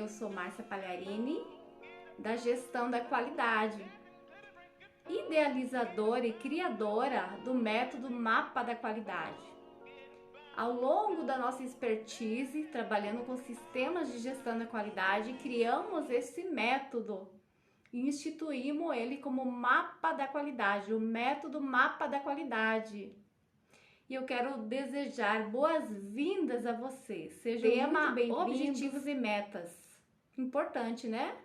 Eu sou Márcia Pagliarini, da Gestão da Qualidade, idealizadora e criadora do método Mapa da Qualidade. Ao longo da nossa expertise, trabalhando com sistemas de gestão da qualidade, criamos esse método e instituímos ele como Mapa da Qualidade, o método Mapa da Qualidade. E eu quero desejar boas-vindas a você. Sejam muito bem-vindos. Objetivos e metas. Importante, né?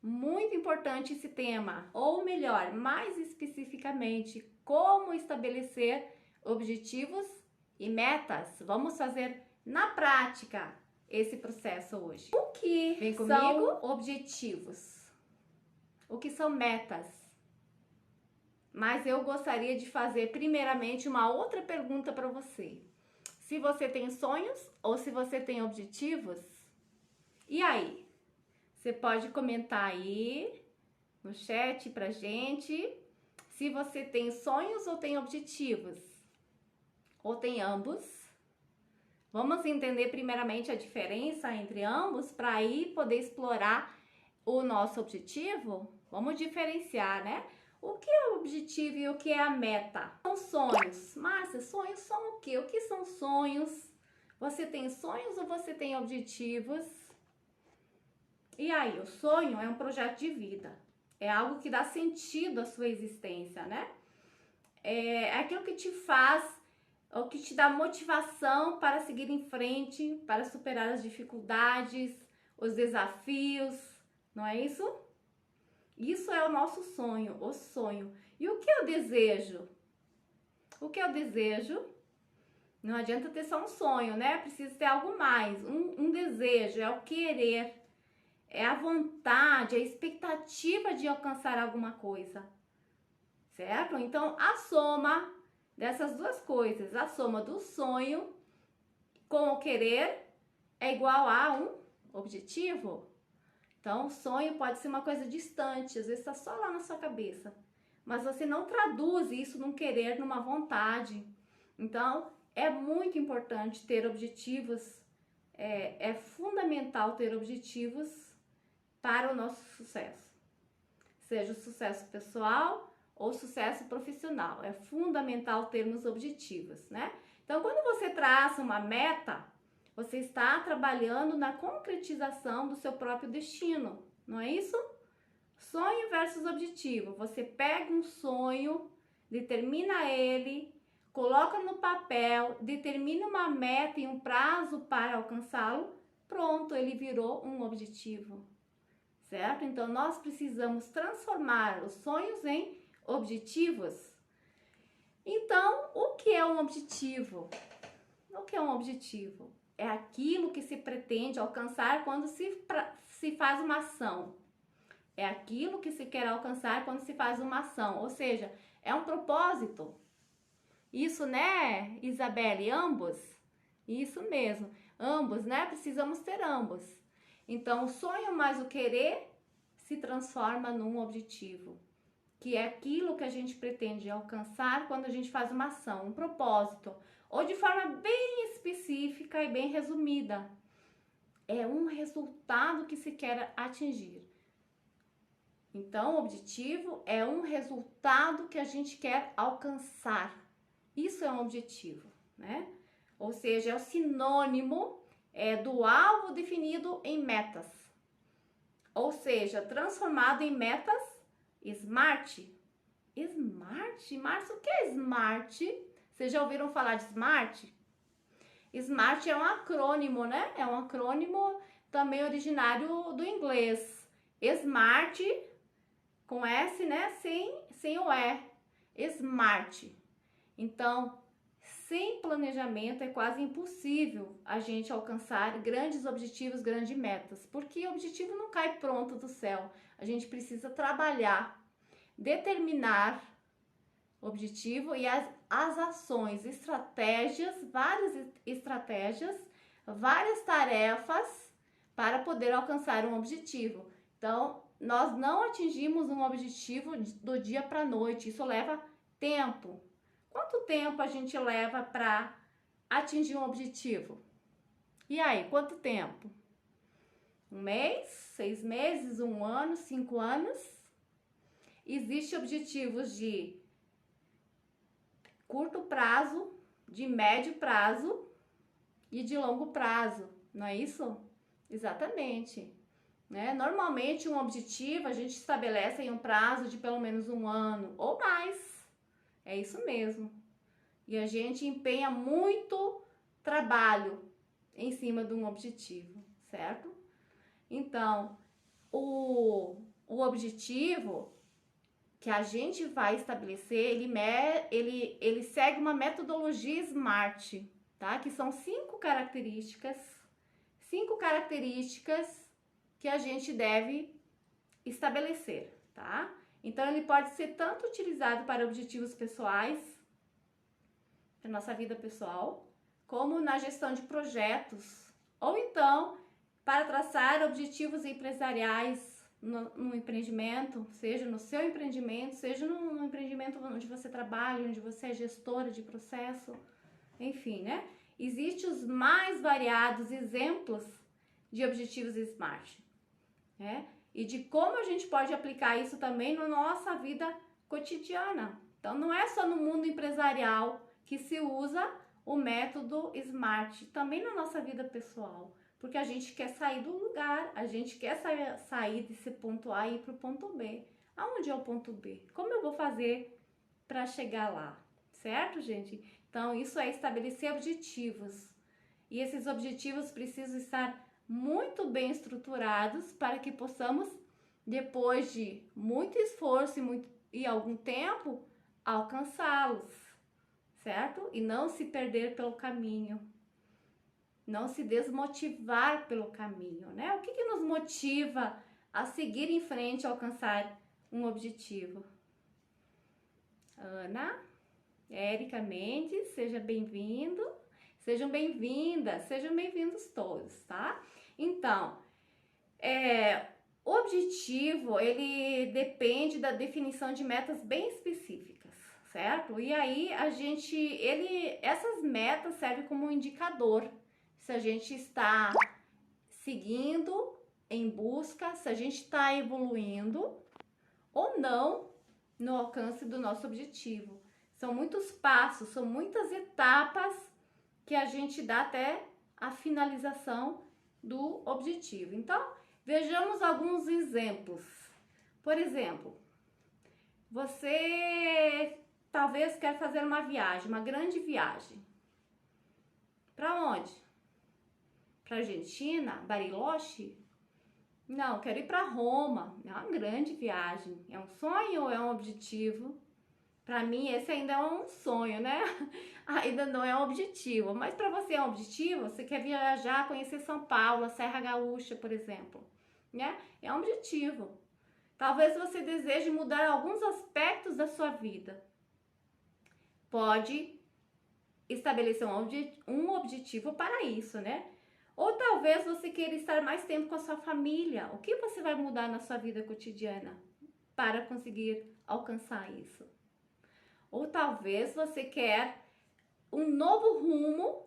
Muito importante esse tema. Ou melhor, mais especificamente, como estabelecer objetivos e metas. Vamos fazer na prática esse processo hoje. O que são objetivos? O que são metas? Mas eu gostaria de fazer primeiramente uma outra pergunta para você. Se você tem sonhos ou se você tem objetivos? E aí? Você pode comentar aí no chat pra gente se você tem sonhos ou tem objetivos. Ou tem ambos. Vamos entender primeiramente a diferença entre ambos para aí poder explorar o nosso objetivo? Vamos diferenciar, né? O que é o objetivo e o que é a meta? São sonhos. Márcia, sonhos são o quê? O que são sonhos? Você tem sonhos ou você tem objetivos? E aí, o sonho é um projeto de vida. É algo que dá sentido à sua existência, né? É aquilo que te faz, ou que te dá motivação para seguir em frente, para superar as dificuldades, os desafios, não é isso? Isso é o nosso sonho, o sonho. E o que eu desejo? O que eu desejo? Não adianta ter só um sonho, né? Precisa ter algo mais. Um desejo, é o querer. É a vontade, a expectativa de alcançar alguma coisa. Certo? Então, a soma dessas duas coisas, a soma do sonho com o querer é igual a um objetivo. Então, o sonho pode ser uma coisa distante, às vezes está só lá na sua cabeça. Mas você não traduz isso num querer, numa vontade. Então, é muito importante ter objetivos, é fundamental ter objetivos para o nosso sucesso. Seja o sucesso pessoal ou sucesso profissional. É fundamental termos objetivos, né? Então, quando você traça uma meta, você está trabalhando na concretização do seu próprio destino, não é isso? Sonho versus objetivo. Você pega um sonho, determina ele, coloca no papel, determina uma meta e um prazo para alcançá-lo, pronto, ele virou um objetivo, certo? Então, nós precisamos transformar os sonhos em objetivos. Então, o que é um objetivo? O que é um objetivo? É aquilo que se pretende alcançar quando se faz uma ação. É aquilo que se quer alcançar quando se faz uma ação. Ou seja, é um propósito. Isso, né, Isabelle? Ambos? Isso mesmo. Ambos, né? Precisamos ter ambos. Então, o sonho mais o querer se transforma num objetivo. Que é aquilo que a gente pretende alcançar quando a gente faz uma ação, um propósito. Ou de forma bem específica e bem resumida. É um resultado que se quer atingir. Então, o objetivo é um resultado que a gente quer alcançar. Isso é um objetivo, né? Ou seja, é o sinônimo do alvo definido em metas. Ou seja, transformado em metas SMART. SMART? Márcio, o que é SMART? Vocês já ouviram falar de SMART? SMART é um acrônimo, né? É um acrônimo também originário do inglês. SMART, com S, né? Sem o E. SMART. Então, sem planejamento é quase impossível a gente alcançar grandes objetivos, grandes metas. Porque o objetivo não cai pronto do céu. A gente precisa trabalhar, determinar objetivo e as ações, estratégias, várias tarefas para poder alcançar um objetivo. Então, nós não atingimos um objetivo do dia para a noite, isso leva tempo. Quanto tempo a gente leva para atingir um objetivo? E aí, quanto tempo? Um mês, 6 meses, 1 ano, 5 anos. Existem objetivos de curto prazo, de médio prazo e de longo prazo, não é isso? Exatamente. Né? Normalmente um objetivo a gente estabelece em um prazo de pelo menos 1 ano ou mais. É isso mesmo. E a gente empenha muito trabalho em cima de um objetivo, certo? Então, o objetivo que a gente vai estabelecer, ele segue uma metodologia SMART, tá? Que são 5 características que a gente deve estabelecer, tá? Então, ele pode ser tanto utilizado para objetivos pessoais, para nossa vida pessoal, como na gestão de projetos, ou então para traçar objetivos empresariais no empreendimento, seja no seu empreendimento, seja no empreendimento onde você trabalha, onde você é gestora de processo, enfim, né? Existem os mais variados exemplos de objetivos SMART, né? E de como a gente pode aplicar isso também na nossa vida cotidiana. Então, não é só no mundo empresarial que se usa o método SMART, também na nossa vida pessoal. Porque a gente quer sair do lugar, a gente quer sair desse ponto A e ir para o ponto B. Aonde é o ponto B? Como eu vou fazer para chegar lá? Certo, gente? Então, isso é estabelecer objetivos. E esses objetivos precisam estar muito bem estruturados para que possamos, depois de muito esforço e algum tempo, alcançá-los, certo? E não se perder pelo caminho. Não se desmotivar pelo caminho, né? O que nos motiva a seguir em frente e alcançar um objetivo? Ana, Érica Mendes, seja bem-vindo, sejam bem-vindas, sejam bem-vindos todos, tá? Então, o objetivo, ele depende da definição de metas bem específicas, certo? E aí, essas metas servem como um indicador se a gente está seguindo em busca, se a gente está evoluindo ou não no alcance do nosso objetivo. São muitos passos, são muitas etapas que a gente dá até a finalização do objetivo. Então, vejamos alguns exemplos. Por exemplo, você talvez quer fazer uma viagem, uma grande viagem. Para onde? Para Argentina, Bariloche? Não, quero ir para Roma. É uma grande viagem. É um sonho ou é um objetivo? Para mim, esse ainda é um sonho, né? Ainda não é um objetivo. Mas para você é um objetivo? Você quer viajar, conhecer São Paulo, a Serra Gaúcha, por exemplo, né? É um objetivo. Talvez você deseje mudar alguns aspectos da sua vida. Pode estabelecer um objetivo para isso, né? Ou talvez você queira estar mais tempo com a sua família. O que você vai mudar na sua vida cotidiana para conseguir alcançar isso? Ou talvez você quer um novo rumo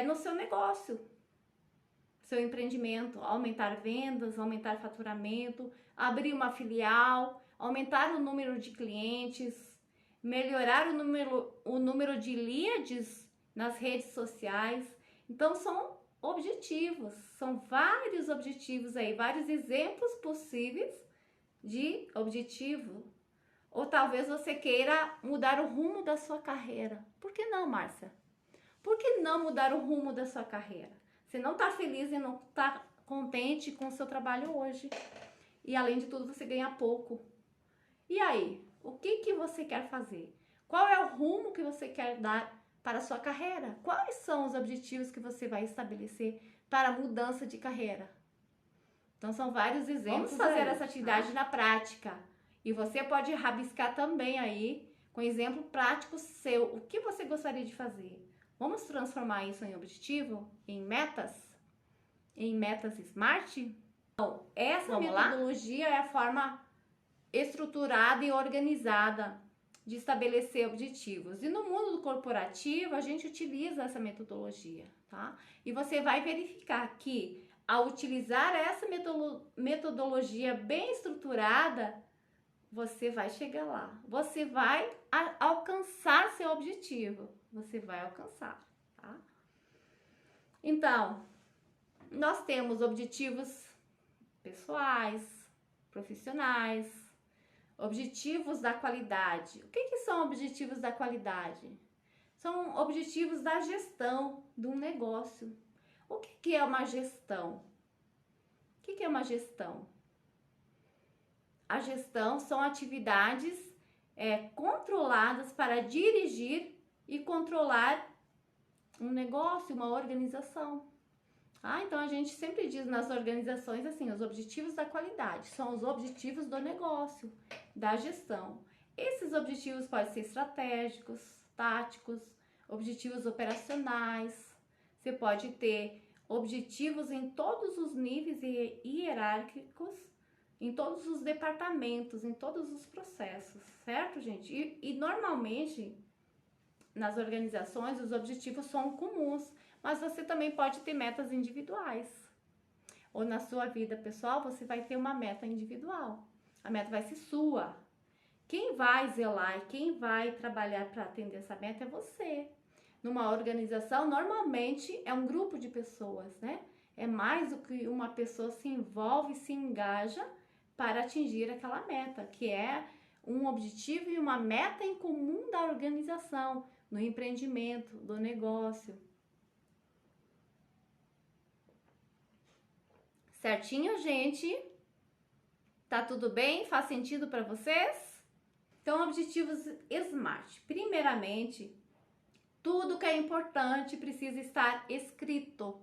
no seu negócio, seu empreendimento, aumentar vendas, aumentar faturamento, abrir uma filial, aumentar o número de clientes, melhorar o número de leads nas redes sociais. Então, são objetivos, são vários objetivos aí, vários exemplos possíveis de objetivo. Ou talvez você queira mudar o rumo da sua carreira. Por que não, Márcia? Por que não mudar o rumo da sua carreira? Você não está feliz e não está contente com o seu trabalho hoje. E além de tudo, você ganha pouco. E aí? O que você quer fazer? Qual é o rumo que você quer dar para a sua carreira? Quais são os objetivos que você vai estabelecer para a mudança de carreira? Então, são vários exemplos. Vamos fazer essa atividade na prática. E você pode rabiscar também aí, com exemplo prático seu, o que você gostaria de fazer. Vamos transformar isso em objetivo? Em metas? Em metas SMART? Então, essa metodologia é a forma estruturada e organizada de estabelecer objetivos. E no mundo corporativo, a gente utiliza essa metodologia, tá? E você vai verificar que ao utilizar essa metodologia bem estruturada, você vai chegar lá. Você vai alcançar seu objetivo. Você vai alcançar, tá? Então, nós temos objetivos pessoais, profissionais, objetivos da qualidade. O que são objetivos da qualidade? São objetivos da gestão de um negócio. O que é uma gestão? O que é uma gestão? A gestão são atividades controladas para dirigir e controlar um negócio, uma organização. Então a gente sempre diz nas organizações assim, os objetivos da qualidade são os objetivos do negócio, da gestão. Esses objetivos podem ser estratégicos, táticos, objetivos operacionais. Você pode ter objetivos em todos os níveis hierárquicos, em todos os departamentos, em todos os processos, certo, gente? E normalmente, nas organizações, os objetivos são comuns, mas você também pode ter metas individuais. Ou na sua vida pessoal, você vai ter uma meta individual. A meta vai ser sua. Quem vai zelar e quem vai trabalhar para atender essa meta é você. Numa organização, normalmente é um grupo de pessoas, né? É mais do que uma pessoa se envolve, se engaja para atingir aquela meta, que é um objetivo e uma meta em comum da organização, no empreendimento, do negócio. Certinho, gente? Tá tudo bem? Faz sentido para vocês? Então, objetivos SMART. Primeiramente, tudo que é importante precisa estar escrito.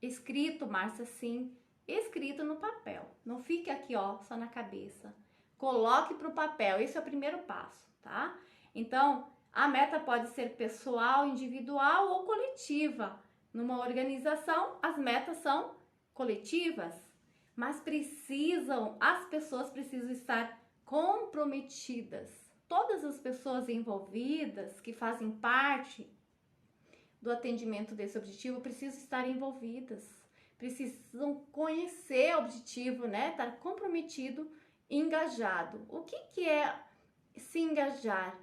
Escrito, Márcia, sim. Escrito no papel. Não fique aqui, ó, só na cabeça. Coloque para o papel. Esse é o primeiro passo, tá? Então, a meta pode ser pessoal, individual ou coletiva. Numa organização, as metas são coletivas, mas as pessoas precisam estar comprometidas. Todas as pessoas envolvidas que fazem parte do atendimento desse objetivo precisam estar envolvidas, precisam conhecer o objetivo, né? Estar comprometido, engajado. O que é se engajar?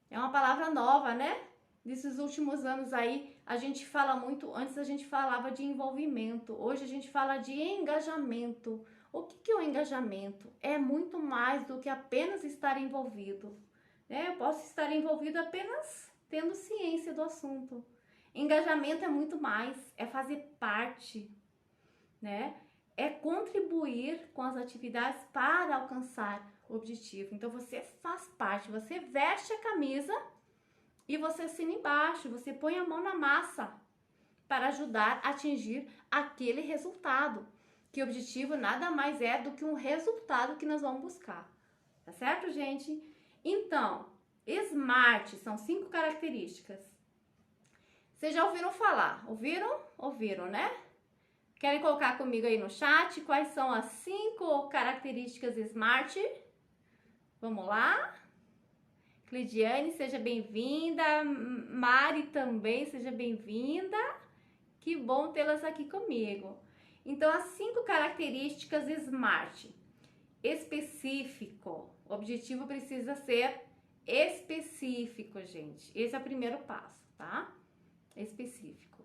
É uma palavra nova, né? Nesses últimos anos aí, a gente fala muito, antes a gente falava de envolvimento, hoje a gente fala de engajamento. O que é o engajamento? É muito mais do que apenas estar envolvido, né? Eu posso estar envolvido apenas tendo ciência do assunto. Engajamento é muito mais, é fazer parte, né? É contribuir com as atividades para alcançar o objetivo. Então você faz parte, você veste a camisa e você assina embaixo, você põe a mão na massa para ajudar a atingir aquele resultado. Que o objetivo nada mais é do que um resultado que nós vamos buscar. Tá certo, gente? Então, SMART são 5 características. Vocês já ouviram falar? Ouviram? Ouviram, né? Querem colocar comigo aí no chat quais são as 5 características SMART? Vamos lá? Cleidiane, seja bem-vinda. Mari também, seja bem-vinda. Que bom tê-las aqui comigo. Então, as 5 características SMART. Específico. O objetivo precisa ser específico, gente. Esse é o primeiro passo, tá? Específico.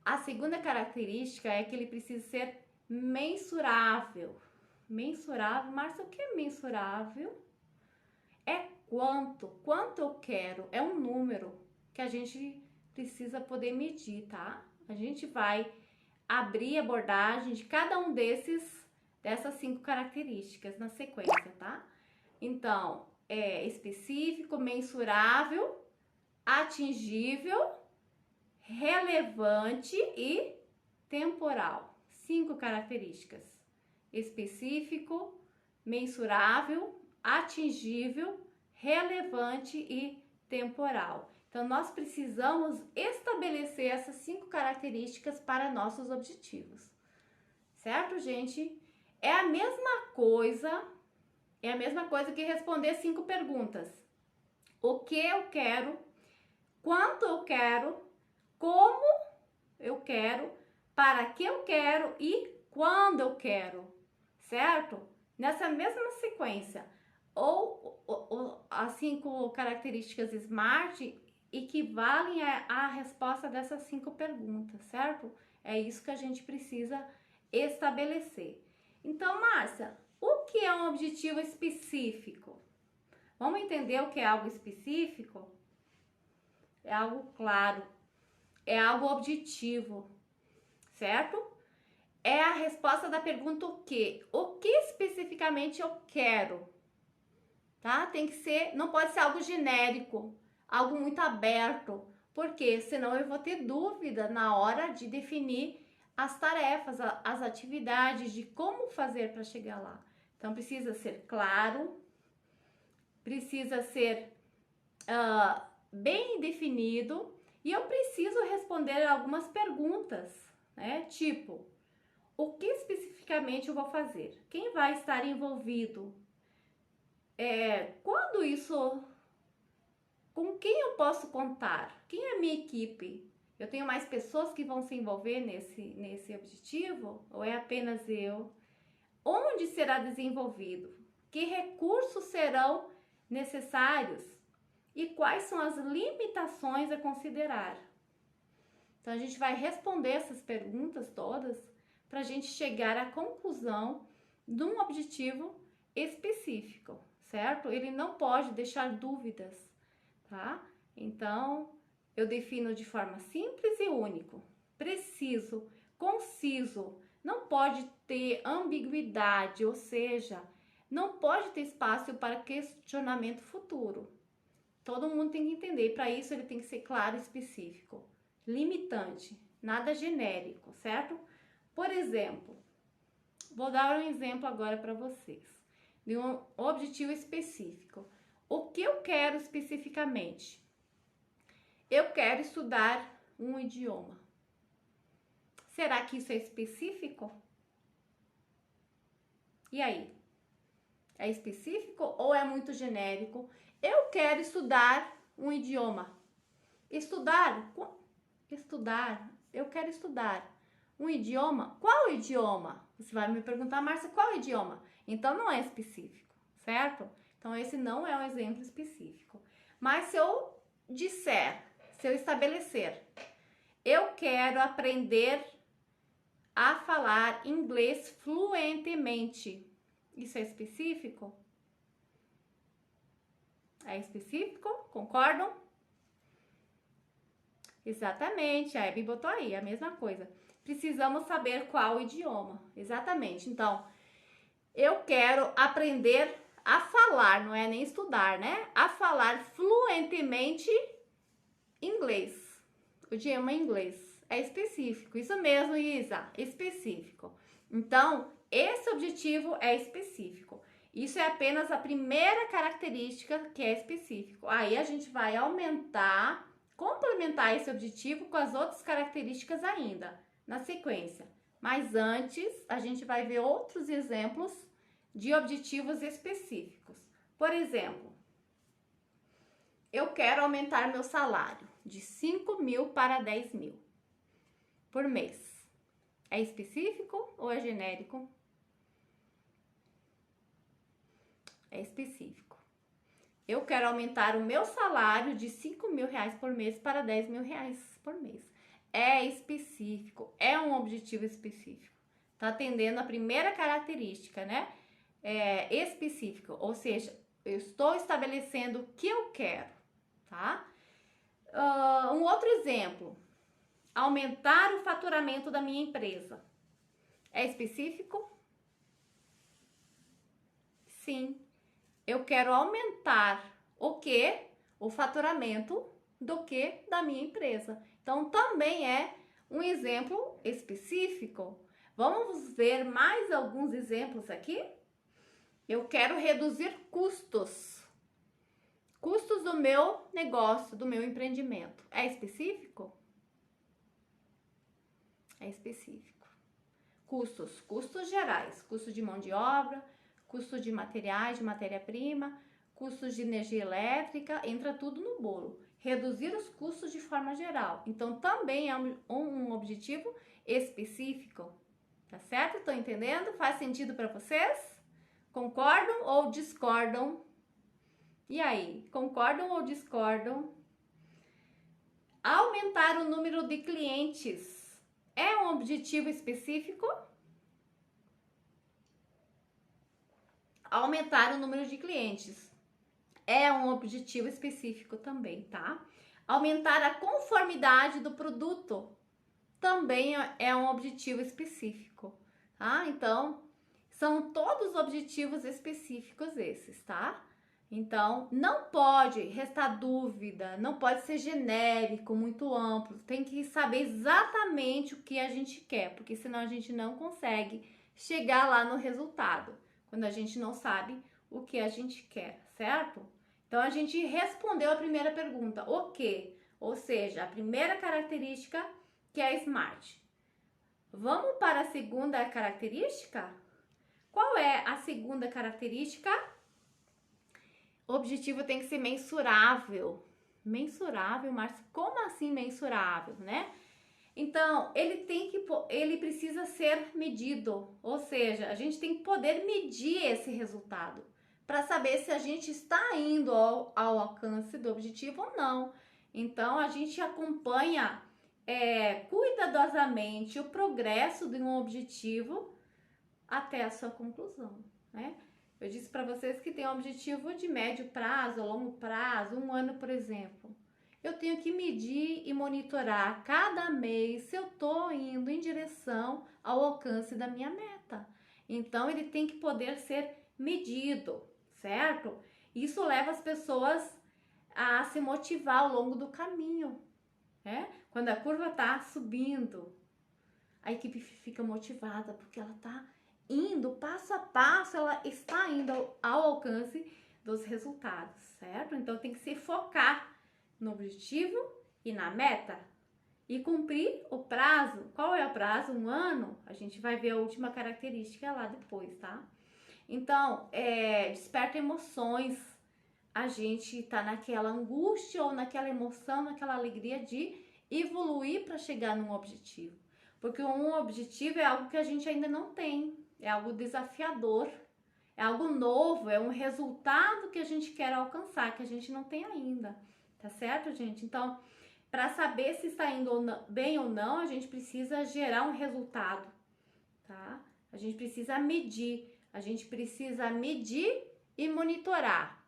A segunda característica é que ele precisa ser mensurável. Mensurável, Márcia, o que é mensurável? É quanto eu quero, é um número que a gente precisa poder medir, tá? A gente vai abrir a abordagem de cada um dessas 5 características na sequência, tá? Então, é específico, mensurável, atingível, relevante e temporal. 5 características: específico, mensurável, atingível, relevante e temporal. Então, nós precisamos estabelecer essas 5 características para nossos objetivos. Certo, gente? É a mesma coisa que responder 5 perguntas. O que eu quero, quanto eu quero, como eu quero, para que eu quero e quando eu quero, certo? Nessa mesma sequência. Ou as 5 características SMART equivalem à resposta dessas 5 perguntas, certo? É isso que a gente precisa estabelecer. Então, Márcia, o que é um objetivo específico? Vamos entender o que é algo específico? É algo claro, é algo objetivo, certo? É a resposta da pergunta o que? O que especificamente eu quero? Tá? Tem que ser, não pode ser algo genérico, algo muito aberto, porque senão eu vou ter dúvida na hora de definir as tarefas, as atividades, de como fazer para chegar lá. Então precisa ser claro, precisa ser bem definido e eu preciso responder algumas perguntas, né? Tipo, o que especificamente eu vou fazer? Quem vai estar envolvido? Quando isso... Com quem eu posso contar? Quem é a minha equipe? Eu tenho mais pessoas que vão se envolver nesse objetivo? Ou é apenas eu? Onde será desenvolvido? Que recursos serão necessários? E quais são as limitações a considerar? Então, a gente vai responder essas perguntas todas para a gente chegar à conclusão de um objetivo específico, certo? Ele não pode deixar dúvidas, tá? Então, eu defino de forma simples e único, preciso, conciso, não pode ter ambiguidade, ou seja, não pode ter espaço para questionamento futuro. Todo mundo tem que entender, para isso ele tem que ser claro e específico, limitante, nada genérico, certo? Por exemplo, vou dar um exemplo agora para vocês, de um objetivo específico. O que eu quero especificamente? Eu quero estudar um idioma. Será que isso é específico? E aí? É específico ou é muito genérico? Eu quero estudar um idioma. Estudar, eu quero estudar um idioma. Qual idioma? Você vai me perguntar, Márcia, qual idioma? Então não é específico, certo? Então esse não é um exemplo específico. Mas se eu disser, se eu estabelecer, eu quero aprender a falar inglês fluentemente. Isso é específico? É específico? Concordam? Exatamente, a Abby botou aí, a mesma coisa. Precisamos saber qual idioma. Exatamente. Então, eu quero aprender a falar, não é nem estudar, né? A falar fluentemente inglês. O idioma inglês. É específico. Isso mesmo, Isa, específico. Então, esse objetivo é específico. Isso é apenas a primeira característica que é específico. Aí a gente vai aumentar, complementar esse objetivo com as outras características ainda, na sequência. Mas antes, a gente vai ver outros exemplos de objetivos específicos. Por exemplo, eu quero aumentar meu salário de 5.000 para 10.000 por mês. É específico ou é genérico? É específico. Eu quero aumentar o meu salário de 5.000 reais por mês para 10.000 reais por mês. É específico, é um objetivo específico. Tá atendendo a primeira característica, né? É específico, ou seja, eu estou estabelecendo o que eu quero, tá? Um outro exemplo, aumentar o faturamento da minha empresa. É específico? Sim. Eu quero aumentar o quê? O faturamento do quê? Da minha empresa. Então, também é um exemplo específico. Vamos ver mais alguns exemplos aqui? Eu quero reduzir custos. Custos do meu negócio, do meu empreendimento. É específico? É específico. Custos gerais. Custo de mão de obra, custo de materiais, de matéria-prima, custos de energia elétrica, entra tudo no bolo. reduzir os custos de forma geral. Então, também é um objetivo específico, tá certo? Estão entendendo? Faz sentido para vocês? Concordam ou discordam? E aí, concordam ou discordam? Aumentar o número de clientes é um objetivo específico? Aumentar o número de clientes é um objetivo específico também, tá? Aumentar a conformidade do produto também é um objetivo específico, tá? Então, são todos objetivos específicos esses, tá? Então, não pode restar dúvida, não pode ser genérico, muito amplo. Tem que saber exatamente o que a gente quer, porque senão a gente não consegue chegar lá no resultado, quando a gente não sabe o que a gente quer, certo? Então, a gente respondeu a primeira pergunta, o quê? Ou seja, a primeira característica que é SMART. Vamos para a segunda característica? Qual é a segunda característica? O objetivo tem que ser mensurável. Mensurável, Márcio? Como assim mensurável, né? Então, ele precisa ser medido. Ou seja, a gente tem que poder medir esse resultado para saber se a gente está indo ao alcance do objetivo ou não. Então, a gente acompanha cuidadosamente o progresso de um objetivo até a sua conclusão, né? Eu disse para vocês que tem um objetivo de médio prazo, longo prazo, 1 ano, por exemplo. Eu tenho que medir e monitorar cada mês se eu estou indo em direção ao alcance da minha meta. Então, ele tem que poder ser medido, certo? Isso leva as pessoas a se motivar ao longo do caminho, né? Quando a curva está subindo, a equipe fica motivada porque ela está indo passo a passo, ela está indo ao alcance dos resultados, certo? Então, tem que se focar no objetivo e na meta e cumprir o prazo. Qual é o prazo? 1 ano? A gente vai ver a última característica lá depois, tá? Então, desperta emoções. A gente tá naquela angústia ou naquela emoção, naquela alegria de evoluir para chegar num objetivo. Porque um objetivo é algo que a gente ainda não tem, é algo desafiador, é algo novo, é um resultado que a gente quer alcançar, que a gente não tem ainda, tá certo, gente? Então, para saber se está indo bem ou não, a gente precisa gerar um resultado, tá? A gente precisa medir e monitorar.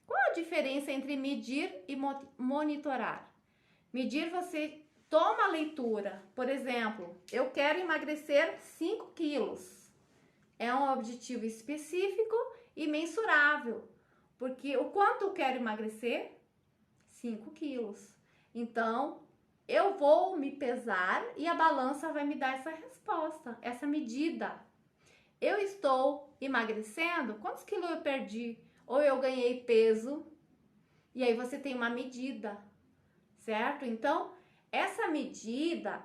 Qual a diferença entre medir e monitorar? Medir, você toma a leitura. Por exemplo, eu quero emagrecer 5 quilos. É um objetivo específico e mensurável. Porque o quanto eu quero emagrecer? 5 quilos. Então, eu vou me pesar e a balança vai me dar essa resposta, essa medida. Eu estou emagrecendo? Quantos quilos eu perdi? Ou eu ganhei peso? E aí você tem uma medida, certo? Então, essa medida,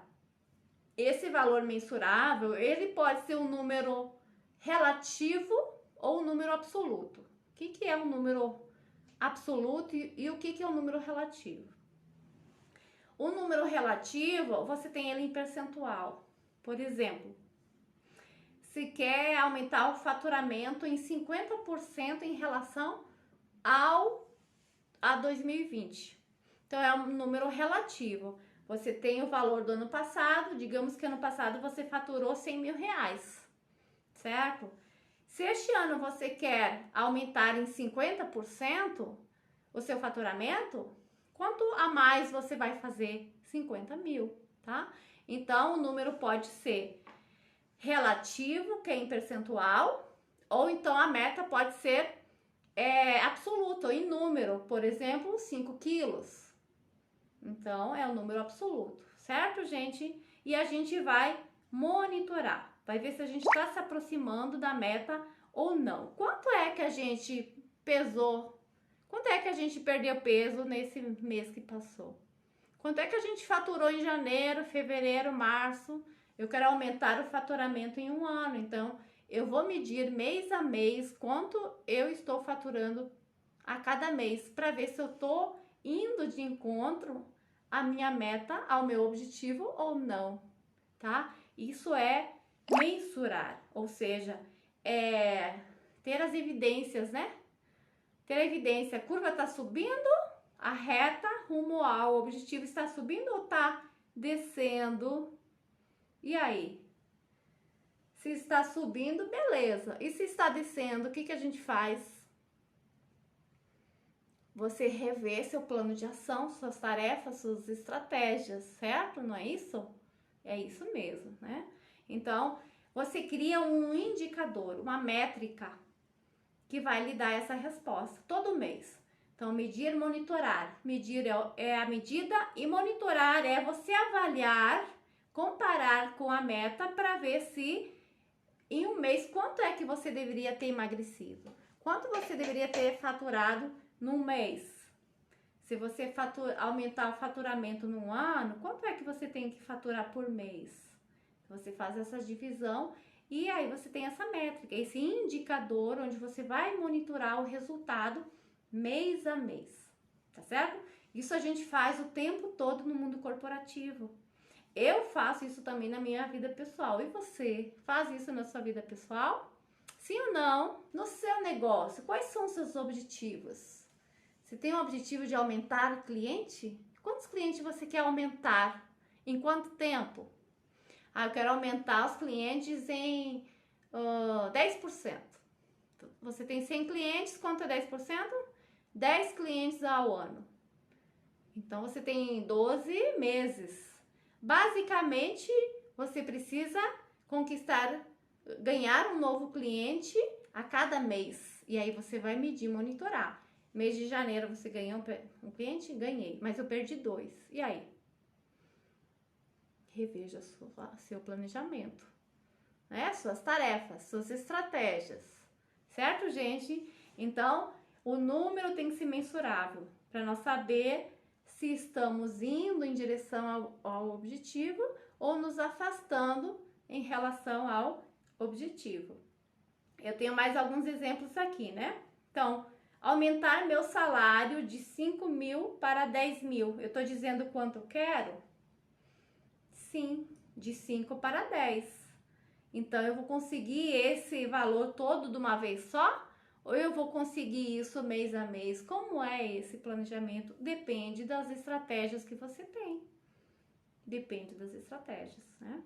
esse valor mensurável, ele pode ser um número relativo ou um número absoluto. O que é um número absoluto e o que é um número relativo? O número relativo, você tem ele em percentual. Por exemplo, se quer aumentar o faturamento em 50% em relação a 2020. Então, é um número relativo. Você tem o valor do ano passado, digamos que ano passado você faturou 100 mil reais, certo? Se este ano você quer aumentar em 50% o seu faturamento, quanto a mais você vai fazer? 50 mil, tá? Então, o número pode ser relativo, que é em percentual, ou então a meta pode ser absoluta, em número, por exemplo, 5 quilos. Então, é um número absoluto, certo, gente? E a gente vai monitorar, vai ver se a gente está se aproximando da meta ou não. Quanto é que a gente pesou? Quanto é que a gente perdeu peso nesse mês que passou? Quanto é que a gente faturou em janeiro, fevereiro, março? Eu quero aumentar o faturamento em 1 ano, então eu vou medir mês a mês quanto eu estou faturando a cada mês para ver se eu estou indo de encontro à minha meta, ao meu objetivo ou não, tá? Isso é mensurar, ou seja, ter as evidências, né? Ter a evidência, a curva tá subindo, a reta rumo ao objetivo está subindo ou tá descendo? E aí? Se está subindo, beleza. E se está descendo, o que a gente faz? Você rever seu plano de ação, suas tarefas, suas estratégias, certo? Não é isso? É isso mesmo, né? Então, você cria um indicador, uma métrica que vai lhe dar essa resposta todo mês. Então, medir, monitorar. Medir é a medida e monitorar é você avaliar, comparar com a meta para ver se em um mês quanto é que você deveria ter emagrecido. Quanto você deveria ter faturado num mês. Se você aumentar o faturamento num ano, quanto é que você tem que faturar por mês? Você faz essa divisão e aí você tem essa métrica, esse indicador onde você vai monitorar o resultado mês a mês, tá certo? Isso a gente faz o tempo todo no mundo corporativo. Eu faço isso também na minha vida pessoal. E você faz isso na sua vida pessoal? Sim ou não? No seu negócio, quais são os seus objetivos? Você tem o objetivo de aumentar o cliente? Quantos clientes você quer aumentar? Em quanto tempo? Eu quero aumentar os clientes em 10%. Você tem 100 clientes, quanto é 10%? 10 clientes ao ano. Então, você tem 12 meses. Basicamente, você precisa ganhar um novo cliente a cada mês. E aí, você vai medir, monitorar. Mês de janeiro, você ganhou um cliente? Ganhei, mas eu perdi 2. E aí? Reveja seu planejamento, né? Suas tarefas, suas estratégias, certo, gente? Então, o número tem que ser mensurável para nós saber se estamos indo em direção ao objetivo ou nos afastando em relação ao objetivo. Eu tenho mais alguns exemplos aqui, né? Então, aumentar meu salário de 5 mil para 10 mil. Eu estou dizendo quanto eu quero? Sim, de 5 para 10. Então, eu vou conseguir esse valor todo de uma vez só? Ou eu vou conseguir isso mês a mês? Como é esse planejamento? Depende das estratégias que você tem. Depende das estratégias, né?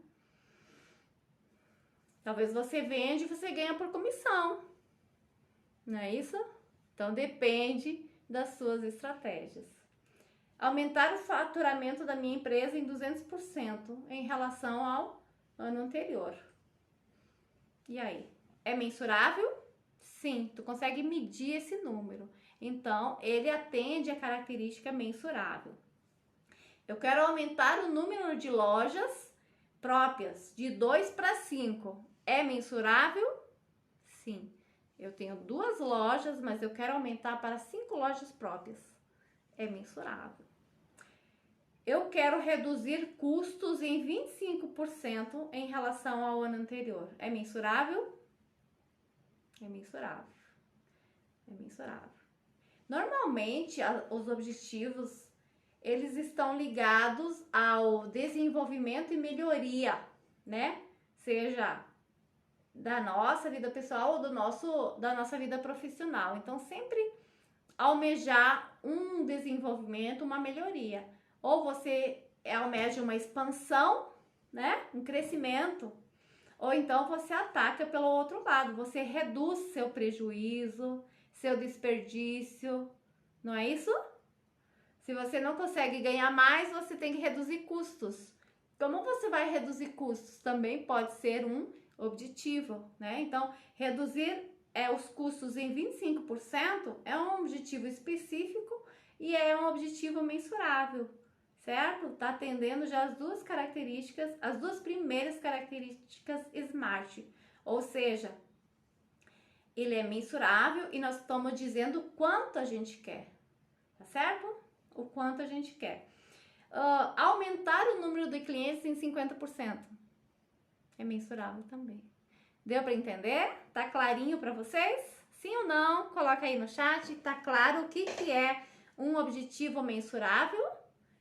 Talvez você vende e você ganha por comissão. Não é isso? Então, depende das suas estratégias. Aumentar o faturamento da minha empresa em 200% em relação ao ano anterior. E aí? É mensurável? Sim, tu consegue medir esse número. Então, ele atende a característica mensurável. Eu quero aumentar o número de lojas próprias de 2 para 5. É mensurável? Sim. Eu tenho 2 lojas, mas eu quero aumentar para 5 lojas próprias. É mensurável. Eu quero reduzir custos em 25% em relação ao ano anterior. É mensurável? É mensurável. É mensurável. Normalmente, os objetivos, eles estão ligados ao desenvolvimento e melhoria, né? Seja da nossa vida pessoal ou da nossa vida profissional. Então, sempre almejar um desenvolvimento, uma melhoria. Ou você almeja uma expansão, né? Um crescimento. Ou então você ataca pelo outro lado. Você reduz seu prejuízo, seu desperdício. Não é isso? Se você não consegue ganhar mais, você tem que reduzir custos. Como você vai reduzir custos? Também pode ser um objetivo, né? Então, reduzir os custos em 25% é um objetivo específico e é um objetivo mensurável, certo? Tá atendendo já as duas características, as duas primeiras características SMART, ou seja, ele é mensurável e nós estamos dizendo quanto a gente quer, tá certo? O quanto a gente quer. Aumentar o número de clientes em 50%. É mensurável também. Deu para entender? Tá clarinho para vocês? Sim ou não? Coloca aí no chat. Tá claro o que é um objetivo mensurável,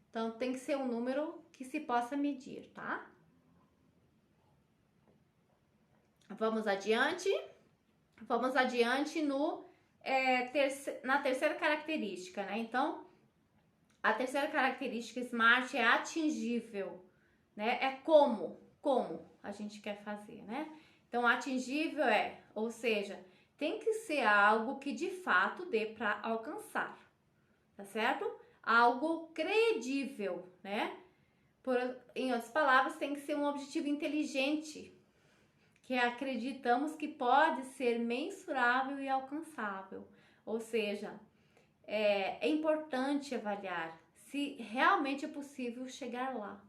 então tem que ser um número que se possa medir, tá? Vamos adiante. Vamos adiante na terceira característica, né? Então, a terceira característica SMART é atingível, né? É como a gente quer fazer, né? Então, atingível ou seja, tem que ser algo que de fato dê para alcançar, tá certo? Algo credível, né? Em outras palavras, tem que ser um objetivo inteligente, que acreditamos que pode ser mensurável e alcançável. Ou seja, é importante avaliar se realmente é possível chegar lá,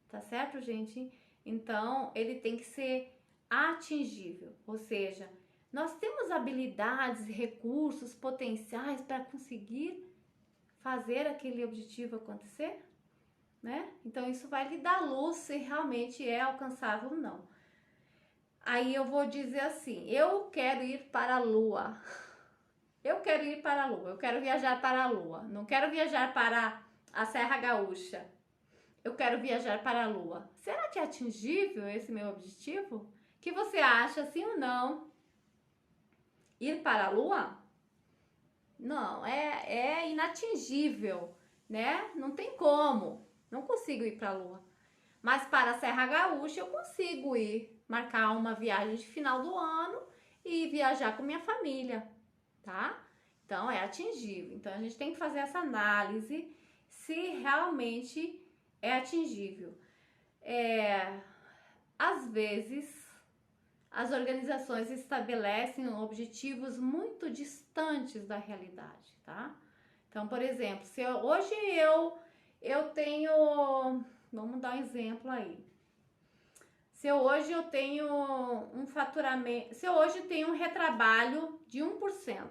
tá certo, gente? Então, ele tem que ser atingível, ou seja, nós temos habilidades, recursos, potenciais para conseguir fazer aquele objetivo acontecer, né? Então, isso vai lhe dar luz se realmente é alcançável ou não. Aí eu vou dizer assim, eu quero ir para a Lua. Eu quero ir para a Lua, eu quero viajar para a Lua. Não quero viajar para a Serra Gaúcha. Eu quero viajar para a Lua. Será que é atingível esse meu objetivo? O que você acha, sim ou não? Ir para a Lua? Não, é inatingível, né? Não tem como. Não consigo ir para a Lua. Mas para a Serra Gaúcha eu consigo ir, marcar uma viagem de final do ano e viajar com minha família, tá? Então é atingível. Então a gente tem que fazer essa análise se realmente é atingível. Às vezes as organizações estabelecem objetivos muito distantes da realidade, tá? Então, por exemplo, se hoje eu tenho, vamos dar um exemplo aí. Se hoje eu tenho um faturamento, se hoje eu tenho um retrabalho de 1%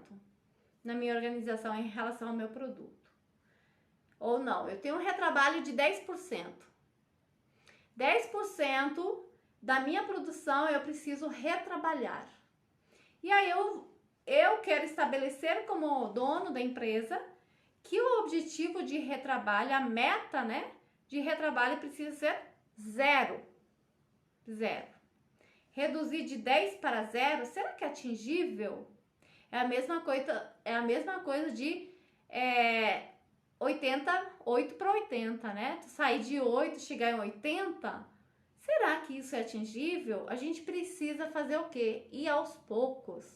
na minha organização em relação ao meu produto. Ou não, eu tenho um retrabalho de 10%. 10% da minha produção eu preciso retrabalhar. E aí eu quero estabelecer como dono da empresa que o objetivo de retrabalho, a meta, né, de retrabalho precisa ser 0. Reduzir de 10 para 0, será que é atingível? É a mesma coisa de 8 para 80, né? Tu sair de 8 e chegar em 80, será que isso é atingível? A gente precisa fazer o quê? Ir aos poucos.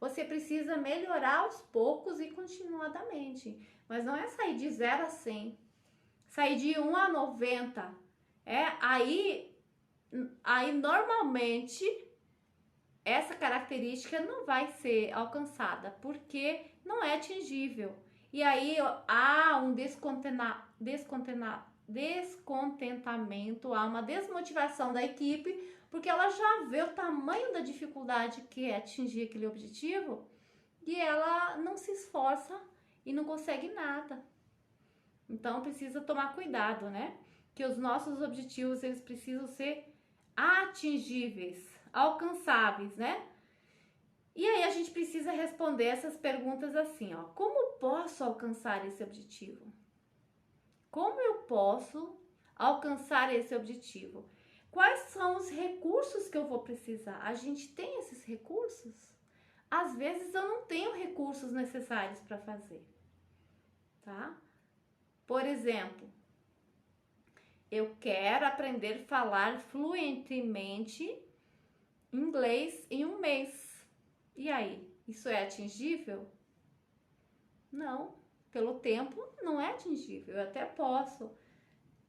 Você precisa melhorar aos poucos e continuadamente. Mas não é sair de 0 a 100. Sair de 1 a 90. Aí normalmente essa característica não vai ser alcançada, porque não é atingível. E aí há um descontentamento, há uma desmotivação da equipe, porque ela já vê o tamanho da dificuldade que é atingir aquele objetivo e ela não se esforça e não consegue nada. Então precisa tomar cuidado, né? Que os nossos objetivos eles precisam ser atingíveis, alcançáveis, né? E aí a gente precisa responder essas perguntas assim, ó. Como posso alcançar esse objetivo? Como eu posso alcançar esse objetivo? Quais são os recursos que eu vou precisar? A gente tem esses recursos? Às vezes eu não tenho recursos necessários para fazer, tá? Por exemplo, eu quero aprender a falar fluentemente inglês em um mês. E aí, isso é atingível? Não, pelo tempo não é atingível. Eu até posso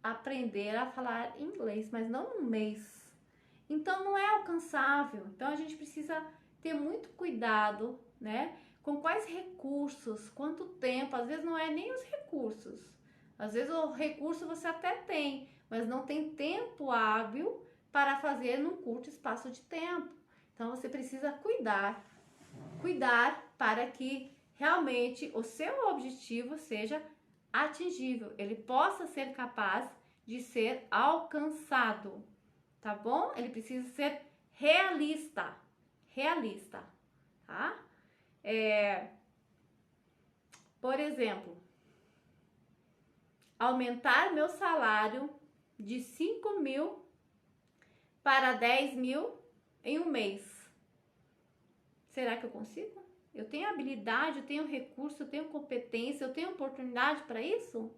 aprender a falar inglês, mas não um mês. Então não é alcançável. Então a gente precisa ter muito cuidado, né? Com quais recursos, quanto tempo. Às vezes não é nem os recursos. Às vezes o recurso você até tem, mas não tem tempo hábil para fazer num curto espaço de tempo. Então você precisa cuidar para que realmente o seu objetivo seja atingível, ele possa ser capaz de ser alcançado, tá bom? Ele precisa ser realista, tá? Por exemplo, aumentar meu salário de 5 mil para 10 mil em um mês. Será que eu consigo? Eu tenho habilidade, eu tenho recurso, eu tenho competência, eu tenho oportunidade para isso?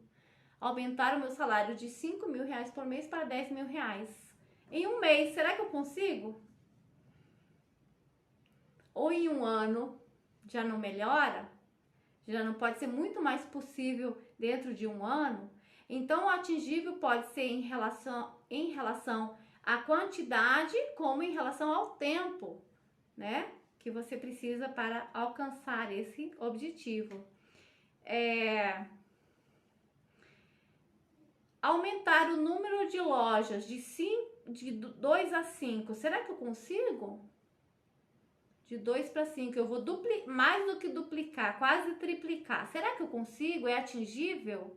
Aumentar o meu salário de 5 mil reais por mês para 10 mil reais em um mês, será que eu consigo? Ou em um ano já não melhora? Já não pode ser muito mais possível dentro de um ano? Então, o atingível pode ser em relação à quantidade, como em relação ao tempo, né? Que você precisa para alcançar esse objetivo. Aumentar o número de lojas de 2 a 5. Será que eu consigo? De 2 para 5. Eu vou mais do que duplicar, quase triplicar. Será que eu consigo? É atingível?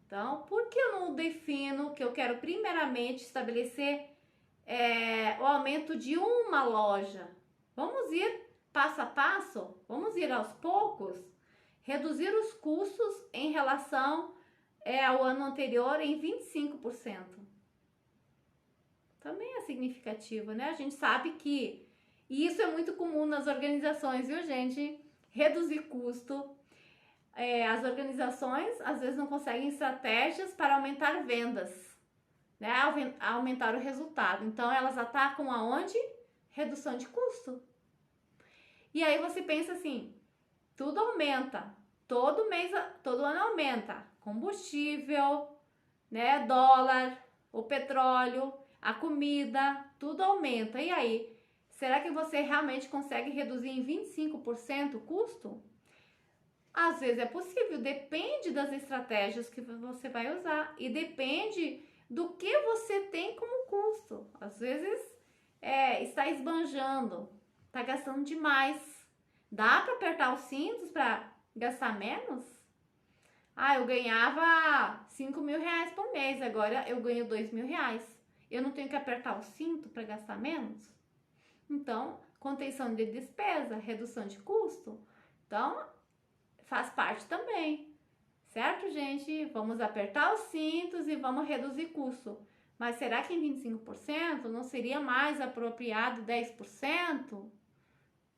Então, por que eu não defino que eu quero primeiramente estabelecer o aumento de uma loja? Vamos ir passo a passo? Vamos ir aos poucos? Reduzir os custos em relação ao ano anterior em 25%. Também é significativo, né? A gente sabe que isso é muito comum nas organizações, viu, gente? Reduzir custo. As organizações às vezes não conseguem estratégias para aumentar vendas, né? Aumentar o resultado. Então elas atacam aonde? Redução de custo. E aí você pensa assim, tudo aumenta, todo mês, todo ano aumenta, combustível, né? Dólar, o petróleo, a comida, tudo aumenta. E aí, será que você realmente consegue reduzir em 25% o custo? Às vezes é possível, depende das estratégias que você vai usar e depende do que você tem como custo. Às vezes está esbanjando, está gastando demais. Dá para apertar os cintos para gastar menos? Eu ganhava 5 mil reais por mês, agora eu ganho 2 mil reais. Eu não tenho que apertar o cinto para gastar menos? Então, contenção de despesa, redução de custo. Então, faz parte também, certo, gente? Vamos apertar os cintos e vamos reduzir custo. Mas será que em 25% não seria mais apropriado 10%?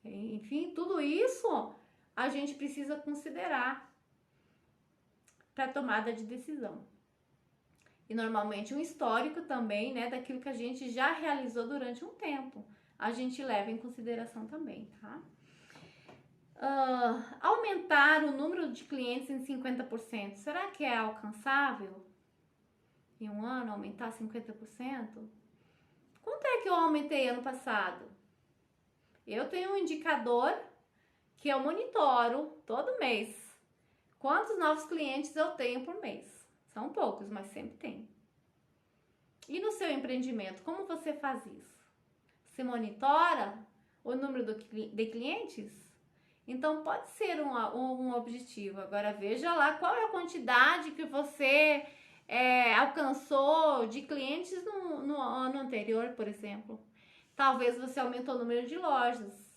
Enfim, tudo isso a gente precisa considerar para tomada de decisão. E normalmente um histórico também, né, daquilo que a gente já realizou durante um tempo, a gente leva em consideração também, tá? Aumentar o número de clientes em 50%, será que é alcançável? Em um ano, aumentar 50%? Quanto é que eu aumentei ano passado? Eu tenho um indicador que eu monitoro todo mês. Quantos novos clientes eu tenho por mês? São poucos, mas sempre tem. E no seu empreendimento, como você faz isso? Você monitora o número de clientes? Então, pode ser um objetivo. Agora, veja lá qual é a quantidade que você alcançou de clientes no ano anterior, por exemplo. Talvez você aumentou o número de lojas.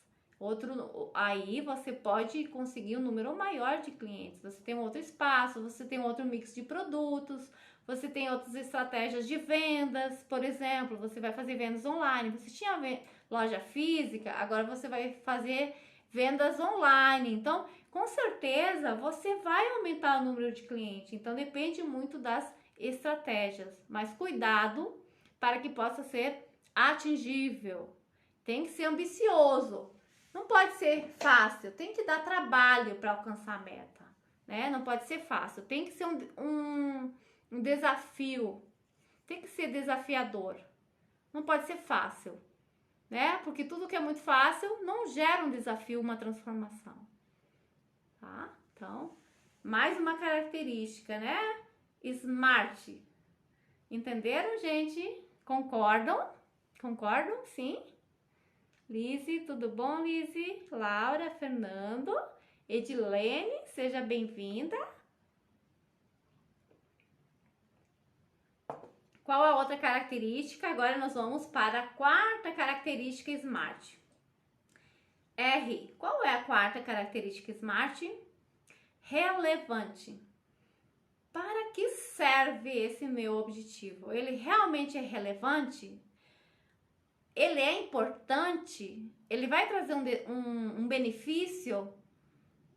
Aí você pode conseguir um número maior de clientes. Você tem um outro espaço, você tem outro mix de produtos, você tem outras estratégias de vendas. Por exemplo, você vai fazer vendas online. Você tinha loja física, agora você vai fazer vendas online. Então, com certeza, você vai aumentar o número de clientes. Então, depende muito das estratégias. Mas cuidado para que possa ser atingível. Tem que ser ambicioso. Não pode ser fácil. Tem que dar trabalho para alcançar a meta, né? Não pode ser fácil. Tem que ser um desafio. Tem que ser desafiador. Não pode ser fácil, né? Porque tudo que é muito fácil não gera um desafio, uma transformação, tá? Então, mais uma característica, né? Smart. Entenderam, gente? Concordam? Concordam? Sim? Lise, tudo bom, Lise? Laura, Fernando, Edilene, seja bem-vinda. Qual a outra característica? Agora nós vamos para a quarta característica Smart. R. Qual é a quarta característica Smart? relevante. Para que serve esse meu objetivo? Ele realmente é relevante? Ele é importante? Ele vai trazer um benefício?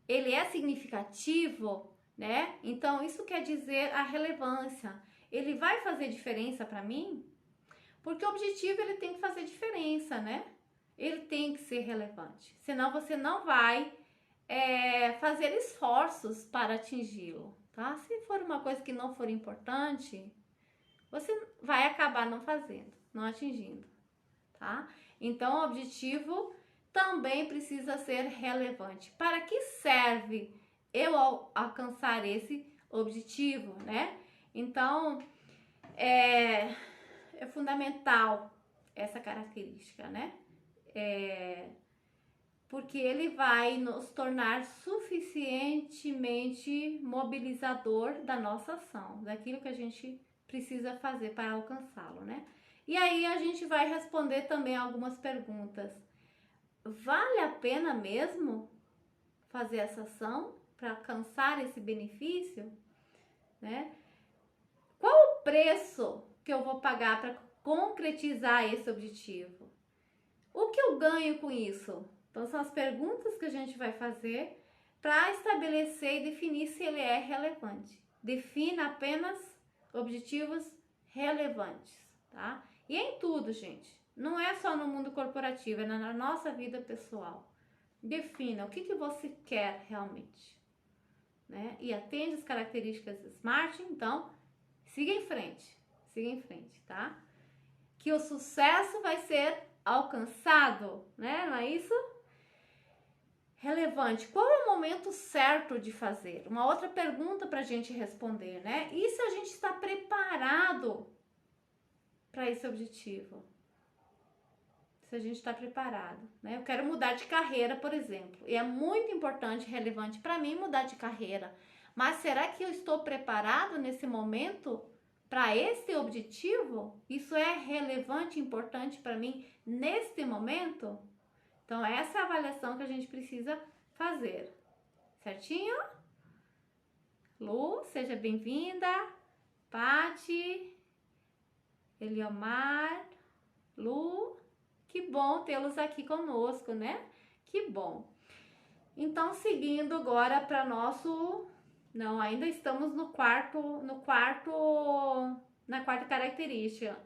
Ele é significativo, né? Então, isso quer dizer a relevância. Ele vai fazer diferença para mim? Porque o objetivo, ele tem que fazer diferença, né? Ele tem que ser relevante. Senão, você não vai fazer esforços para atingi-lo, tá? Se for uma coisa que não for importante, você vai acabar não fazendo, não atingindo, tá? Então, o objetivo também precisa ser relevante. Para que serve eu alcançar esse objetivo, né? Então, é fundamental essa característica, né? Porque ele vai nos tornar suficientemente mobilizador da nossa ação, daquilo que a gente precisa fazer para alcançá-lo, né? E aí a gente vai responder também algumas perguntas. Vale a pena mesmo fazer essa ação para alcançar esse benefício, né? Qual o preço que eu vou pagar para concretizar esse objetivo? O que eu ganho com isso? Então, são as perguntas que a gente vai fazer para estabelecer e definir se ele é relevante. Defina apenas objetivos relevantes, tá? E é em tudo, gente. Não é só no mundo corporativo, é na nossa vida pessoal. Defina o que você quer realmente, né? E atende as características SMART, então, siga em frente, tá? Que o sucesso vai ser alcançado, né? Não é isso? Relevante. Qual é o momento certo de fazer? Uma outra pergunta para a gente responder, né? E se a gente está preparado para esse objetivo? Se a gente está preparado, né? Eu quero mudar de carreira, por exemplo. E é muito importante, relevante para mim mudar de carreira. Mas será que eu estou preparado nesse momento para esse objetivo? Isso é relevante, importante para mim neste momento? Então, essa é a avaliação que a gente precisa fazer. Certinho? Lu, seja bem-vinda. Pati, Eliomar, Lu, que bom tê-los aqui conosco, né? Que bom. Então, seguindo agora para nosso... Não, ainda estamos na quarta característica.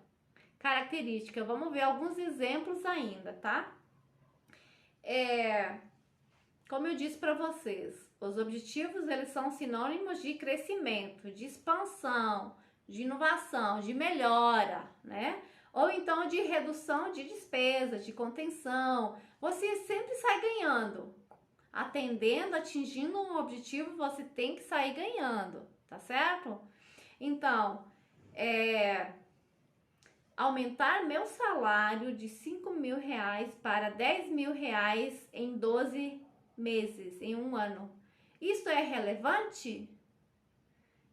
Vamos ver alguns exemplos ainda, tá? Como eu disse para vocês, os objetivos, eles são sinônimos de crescimento, de expansão, de inovação, de melhora, né? Ou então de redução de despesas, de contenção. Você sempre sai ganhando. Atendendo, atingindo um objetivo, você tem que sair ganhando, tá certo? Então, aumentar meu salário de 5 mil reais para 10 mil reais em 12 meses, em um ano. Isso é relevante?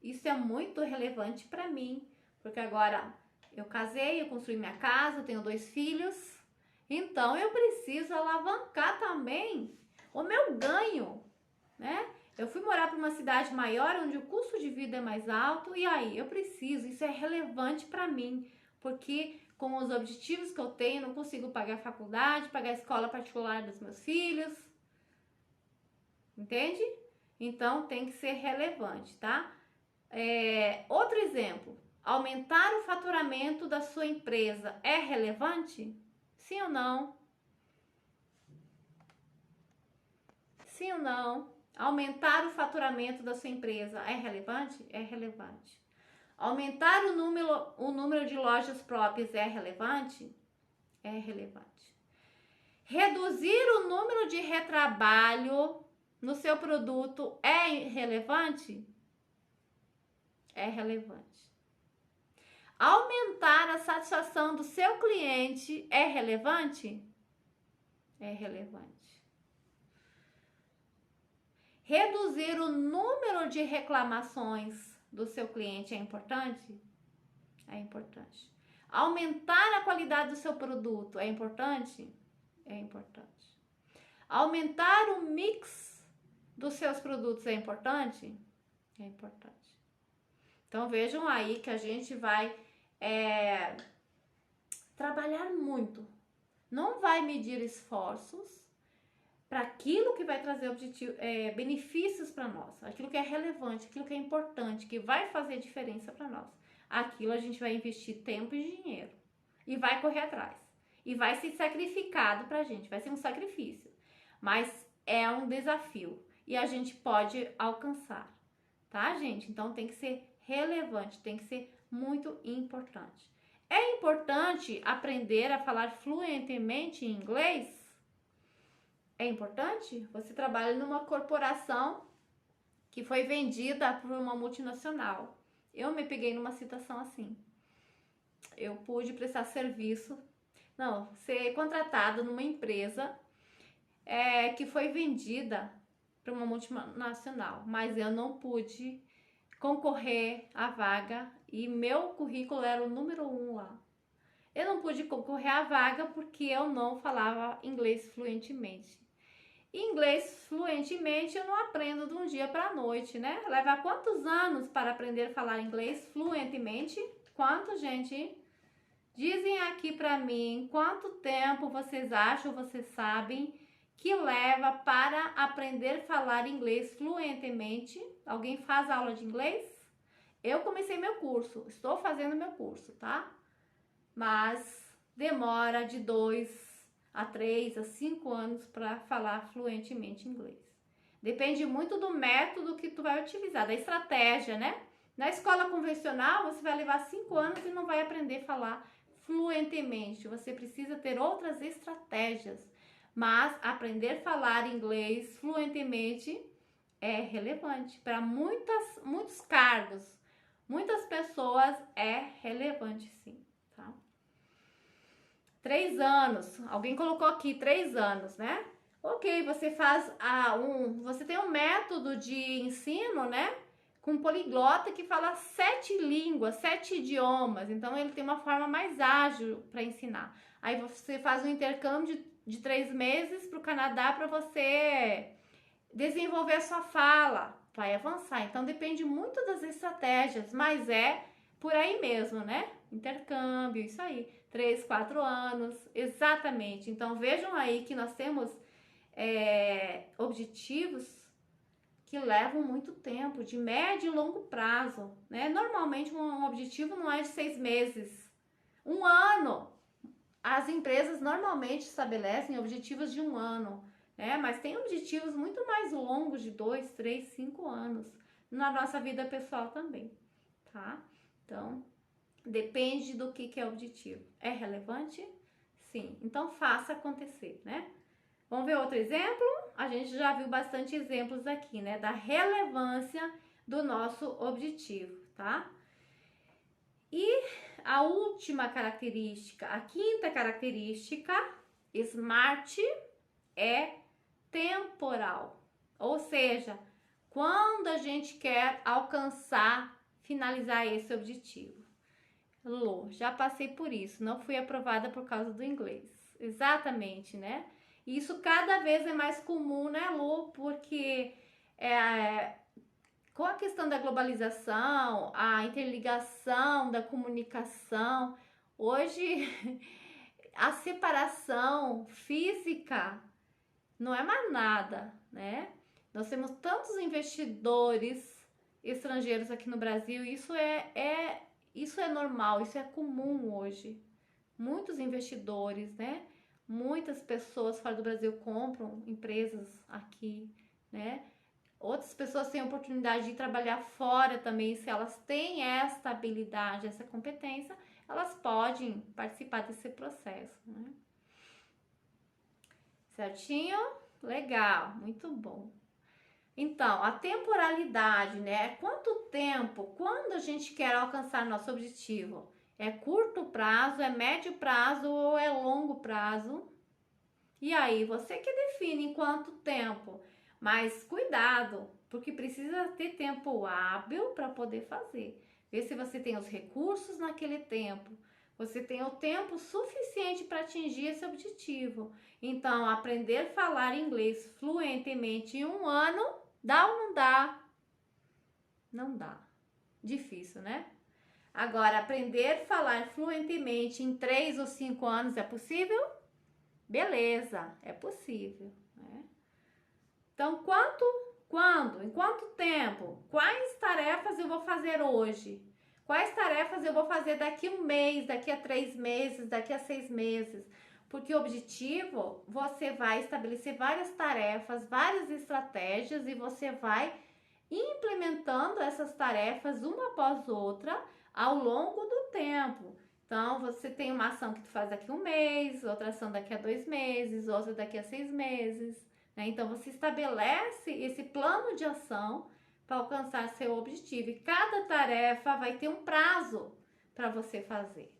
Isso é muito relevante para mim, porque agora eu casei, eu construí minha casa, eu tenho 2 filhos, então eu preciso alavancar também o meu ganho, né? Eu fui morar para uma cidade maior, onde o custo de vida é mais alto, e aí eu preciso, isso é relevante para mim, porque com os objetivos que eu tenho, não consigo pagar a faculdade, pagar a escola particular dos meus filhos, entende? Então, tem que ser relevante, tá? Outro exemplo, aumentar o faturamento da sua empresa é relevante? Sim ou não? Sim ou não? Aumentar o faturamento da sua empresa é relevante? É relevante. Aumentar o número de lojas próprias é relevante? É relevante. Reduzir o número de retrabalho no seu produto é relevante? É relevante. Aumentar a satisfação do seu cliente é relevante? É relevante. Reduzir o número de reclamações do seu cliente é importante? É importante. Aumentar a qualidade do seu produto é importante? É importante. Aumentar o mix dos seus produtos é importante? É importante. Então vejam aí que a gente vai trabalhar muito. Não vai medir esforços para aquilo que vai trazer benefícios para nós, aquilo que é relevante, aquilo que é importante, que vai fazer diferença para nós. Aquilo a gente vai investir tempo e dinheiro e vai correr atrás. E vai ser sacrificado pra gente, vai ser um sacrifício. Mas é um desafio e a gente pode alcançar, tá, gente? Então tem que ser relevante, tem que ser muito importante. É importante aprender a falar fluentemente em inglês? É importante? Você trabalha numa corporação que foi vendida por uma multinacional. Eu me peguei numa situação assim. Eu pude prestar serviço, ser contratada numa empresa que foi vendida para uma multinacional, mas eu não pude concorrer à vaga e meu currículo era o número 1 lá. Eu não pude concorrer à vaga porque eu não falava inglês fluentemente. Inglês fluentemente eu não aprendo de um dia para a noite, né? Leva quantos anos para aprender a falar inglês fluentemente? Quanto, gente? Dizem aqui para mim quanto tempo vocês acham, vocês sabem que leva para aprender a falar inglês fluentemente? Alguém faz aula de inglês? Eu comecei meu curso, estou fazendo meu curso, tá? Mas demora de 2 a 3 a 5 anos para falar fluentemente inglês. Depende muito do método que tu vai utilizar, da estratégia, né? Na escola convencional, você vai levar 5 anos e não vai aprender a falar fluentemente. Você precisa ter outras estratégias. Mas aprender a falar inglês fluentemente é relevante. Para muitos cargos, muitas pessoas é relevante sim, tá? 3 anos. Alguém colocou aqui 3 anos, né? Ok, você faz você tem um método de ensino, né? Com um poliglota que fala 7 línguas, 7 idiomas. Então, ele tem uma forma mais ágil para ensinar. Aí, você faz um intercâmbio de 3 meses para o Canadá para você desenvolver a sua fala. Vai avançar. Então, depende muito das estratégias, mas é por aí mesmo, né? Intercâmbio, isso aí. 3, 4 anos, exatamente. Então, vejam aí que nós temos objetivos que levam muito tempo, de médio e longo prazo, né? Normalmente um objetivo não é de 6 meses, 1 ano. As empresas normalmente estabelecem objetivos de 1 ano, né? Mas tem objetivos muito mais longos, de 2, 3, 5 anos, na nossa vida pessoal também, tá? Então, depende do que é objetivo. É relevante? Sim. Então, faça acontecer, né? Vamos ver outro exemplo? A gente já viu bastante exemplos aqui, né? Da relevância do nosso objetivo, tá? E a última característica, a quinta característica, SMART, é temporal. Ou seja, quando a gente quer alcançar, finalizar esse objetivo. Lô, já passei por isso, não fui aprovada por causa do inglês. Exatamente, né? Isso cada vez é mais comum, né, Lu? Porque com a questão da globalização, a interligação da comunicação, hoje a separação física não é mais nada, né? Nós temos tantos investidores estrangeiros aqui no Brasil, isso é normal, isso é comum hoje. Muitos investidores, né? Muitas pessoas fora do Brasil compram empresas aqui, né? Outras pessoas têm a oportunidade de trabalhar fora também. Se elas têm essa habilidade, essa competência, elas podem participar desse processo, né? Certinho? Legal, muito bom. Então, a temporalidade, né? Quanto tempo, quando a gente quer alcançar nosso objetivo? É curto prazo, é médio prazo ou é longo prazo? E aí, você que define em quanto tempo. Mas cuidado, porque precisa ter tempo hábil para poder fazer. Ver se você tem os recursos naquele tempo. Você tem o tempo suficiente para atingir esse objetivo. Então, aprender a falar inglês fluentemente em 1 ano Dá ou não dá? Não dá. Difícil, né? Agora, aprender a falar fluentemente em 3 ou 5 anos é possível? Beleza, é possível, né? Então, quando, em quanto tempo? Quais tarefas eu vou fazer hoje? Quais tarefas eu vou fazer daqui a um mês, daqui a 3 meses, daqui a 6 meses? Porque o objetivo, você vai estabelecer várias tarefas, várias estratégias e você vai implementando essas tarefas uma após outra ao longo do tempo. Então, você tem uma ação que tu faz daqui a um mês, outra ação daqui a 2 meses, outra daqui a 6 meses, né? Então, você estabelece esse plano de ação para alcançar seu objetivo. E cada tarefa vai ter um prazo para você fazer.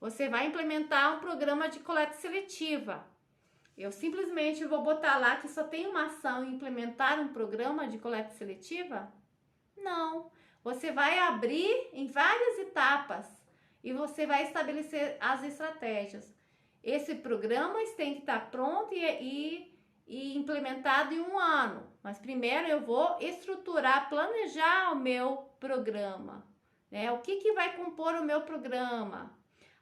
Você vai implementar um programa de coleta seletiva. Eu simplesmente vou botar lá que só tem uma ação e implementar um programa de coleta seletiva? Não. Você vai abrir em várias etapas e você vai estabelecer as estratégias. Esse programa tem que estar pronto e implementado em 1 ano. Mas primeiro eu vou estruturar, planejar o meu programa, né? O que vai compor o meu programa?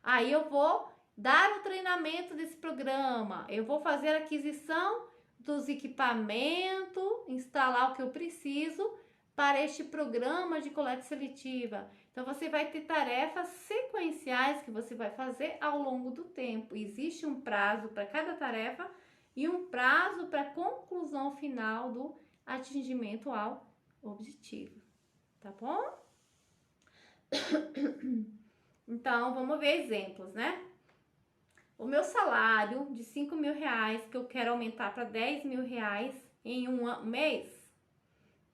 Aí eu vou dar o treinamento desse programa, eu vou fazer a aquisição dos equipamentos, instalar o que eu preciso para este programa de coleta seletiva. Então, você vai ter tarefas sequenciais que você vai fazer ao longo do tempo. Existe um prazo para cada tarefa e um prazo para a conclusão final do atingimento ao objetivo. Tá bom? Então, vamos ver exemplos, né? O meu salário de 5 mil reais, que eu quero aumentar para 10 mil reais em um mês?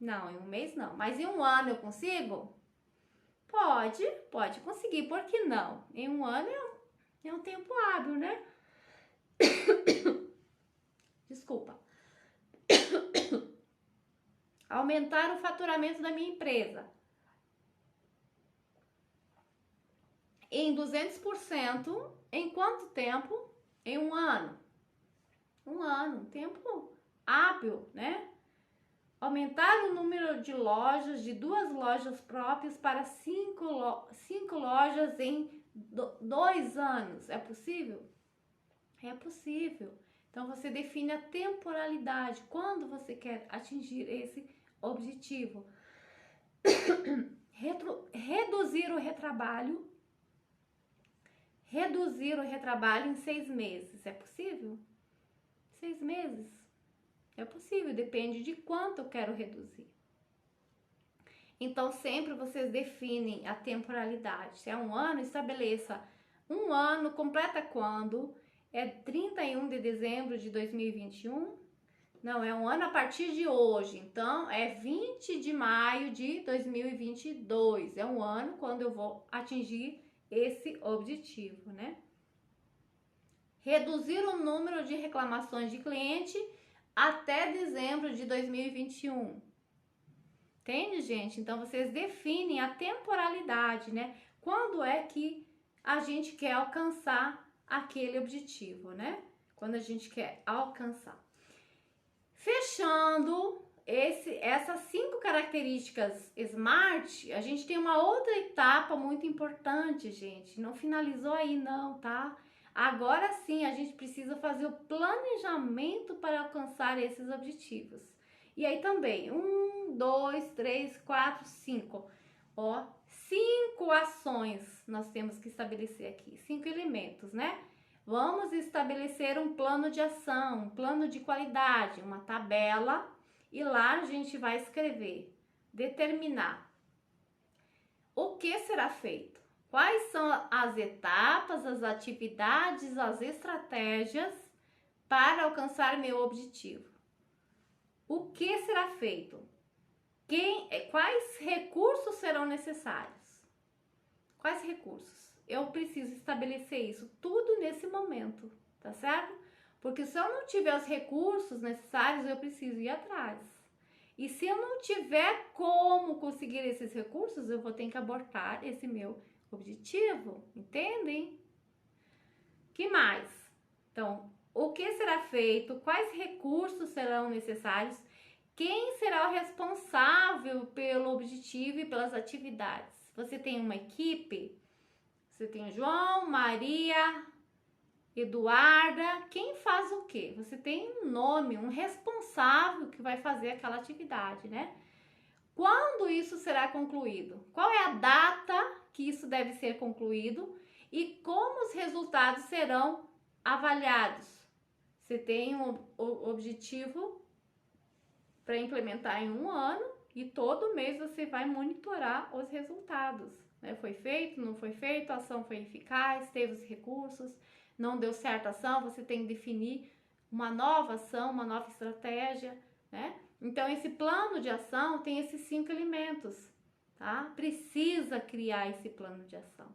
Não, em um mês não. Mas em 1 ano eu consigo? Pode conseguir. Por que não? Em 1 ano é um tempo hábil, né? Desculpa. Aumentar o faturamento da minha empresa em 200%, em quanto tempo? Em 1 ano. 1 ano, tempo hábil, né? Aumentar o número de lojas de 2 lojas próprias para 5 lojas em 2 anos. É possível? É possível. Então, você define a temporalidade. Quando você quer atingir esse objetivo? Reduzir o retrabalho. Reduzir o retrabalho em 6 meses. É possível? 6 meses? É possível, depende de quanto eu quero reduzir. Então, sempre vocês definem a temporalidade. Se é 1 ano, estabeleça 1 ano, completa quando? É 31 de dezembro de 2021? Não, é 1 ano a partir de hoje. Então, é 20 de maio de 2022. É 1 ano quando eu vou atingir esse objetivo, né? Reduzir o número de reclamações de cliente até dezembro de 2021. Entende, gente? Então, vocês definem a temporalidade, né? Quando é que a gente quer alcançar aquele objetivo, né? Quando a gente quer alcançar. Fechando essas 5 características SMART, a gente tem uma outra etapa muito importante, gente. Não finalizou aí não, tá? Agora sim, a gente precisa fazer o planejamento para alcançar esses objetivos. E aí também, 1, 2, 3, 4, 5. Ó, 5 ações nós temos que estabelecer aqui, 5 elementos, né? Vamos estabelecer um plano de ação, um plano de qualidade, uma tabela, e lá a gente vai escrever, determinar o que será feito, quais são as etapas, as atividades, as estratégias para alcançar meu objetivo. O que será feito? Quais recursos serão necessários? Quais recursos? Eu preciso estabelecer isso tudo nesse momento, tá certo? Porque se eu não tiver os recursos necessários, eu preciso ir atrás. E se eu não tiver como conseguir esses recursos, eu vou ter que abortar esse meu objetivo, entendem? Que mais? Então, o que será feito? Quais recursos serão necessários? quem será o responsável pelo objetivo e pelas atividades? Você tem uma equipe? Você tem o João, Maria, Eduarda, quem faz o quê? Você tem um nome, um responsável que vai fazer aquela atividade, né? Quando isso será concluído? Qual é a data que isso deve ser concluído? E como os resultados serão avaliados? Você tem um objetivo para implementar em um ano e todo mês você vai monitorar os resultados, né? Foi feito, não foi feito, a ação foi eficaz, teve os recursos, não deu certo a ação, você tem que definir uma nova ação, uma nova estratégia, né? Então, esse plano de ação tem esses 5 elementos, tá? Precisa criar esse plano de ação.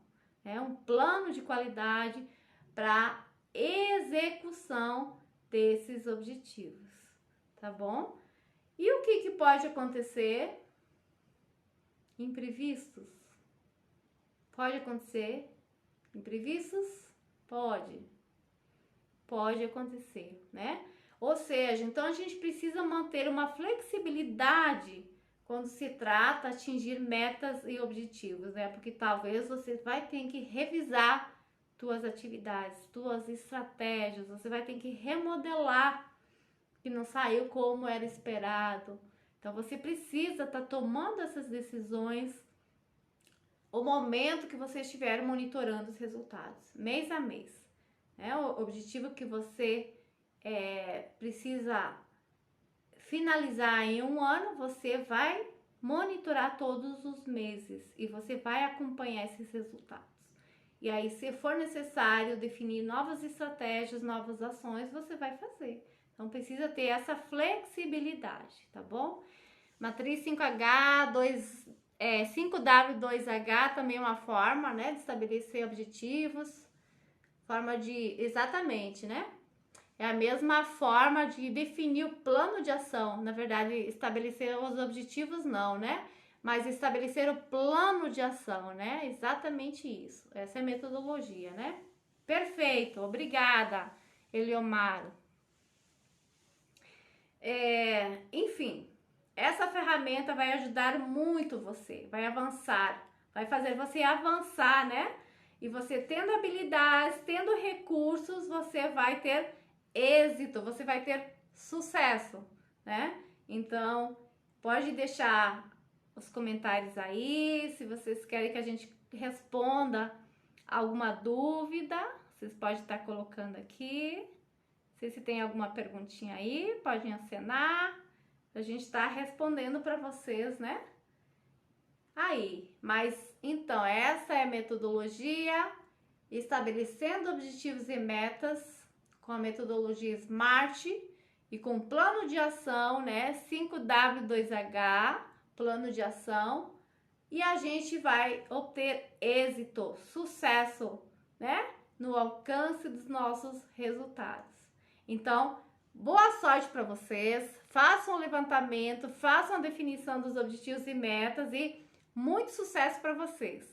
É um plano de qualidade para execução desses objetivos, tá bom? E o que pode acontecer? Imprevistos? Pode acontecer? Imprevistos? Pode acontecer, né? Ou seja, então a gente precisa manter uma flexibilidade quando se trata de atingir metas e objetivos, né? Porque talvez você vai ter que revisar tuas atividades, tuas estratégias, você vai ter que remodelar que não saiu como era esperado. Então você precisa estar tomando essas decisões o momento que você estiver monitorando os resultados, mês a mês. O objetivo que você precisa finalizar em um ano, você vai monitorar todos os meses e você vai acompanhar esses resultados. E aí, se for necessário definir novas estratégias, novas ações, você vai fazer. Então, precisa ter essa flexibilidade, tá bom? Matriz 5H, 5W2H também é uma forma, né, de estabelecer objetivos. Forma de... Exatamente, né? É a mesma forma de definir o plano de ação. Na verdade, estabelecer os objetivos não, né? Mas estabelecer o plano de ação, né? Exatamente isso. Essa é a metodologia, né? Perfeito. Obrigada, Eliomaro. Enfim, essa ferramenta vai ajudar muito você. Vai avançar. Vai fazer você avançar, né? E você tendo habilidades, tendo recursos, você vai ter êxito, você vai ter sucesso, né? Então, pode deixar os comentários aí, se vocês querem que a gente responda alguma dúvida, vocês podem estar colocando aqui. Não sei se tem alguma perguntinha aí, podem acenar, a gente está respondendo para vocês, né? Aí, mas então, essa é a metodologia, estabelecendo objetivos e metas com a metodologia SMART e com plano de ação, né? 5W2H, plano de ação, e a gente vai obter êxito, sucesso, né? No alcance dos nossos resultados. Então, boa sorte para vocês, façam o levantamento, façam a definição dos objetivos e metas e muito sucesso para vocês!